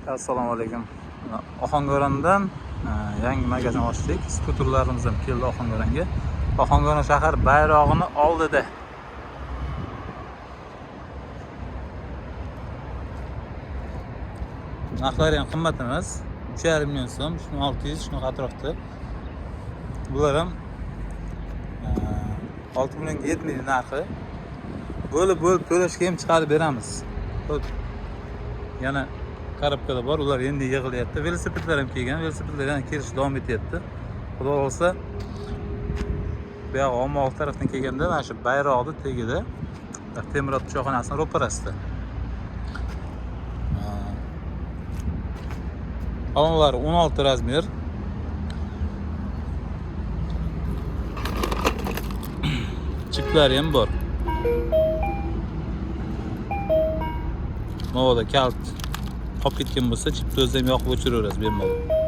Assalomu alaykum. Ohangarondan yangi magazin ochdik. Skuterlarimiz ham keldi Ohangaronga. Ohangaron shahar bayrog'ini oldida. Narxlari ham qimmat emas. 3,5 million so'm, 600 shuni atrofda. Bular ham 6 millionga yetmaydi narxi. Bo'lib to'lashga ham chiqarib beramiz. Yana qarabkada bor, ular endi yig'ilyapti. Velosipedlar ham kelgan, velosipedlar yana kelish davom etyapti. Xudo xolsa, bu yoq ommabop tarafdan kelganda mana shu bayroqni tagida Temirot choyxonasining ro'parasida. Olamlar 16 razmer. Chiplari ham bor. Moda kalt qolib ketgan bo'lsa, chipni o'zim yoqib o'chiraverasiz bemalol.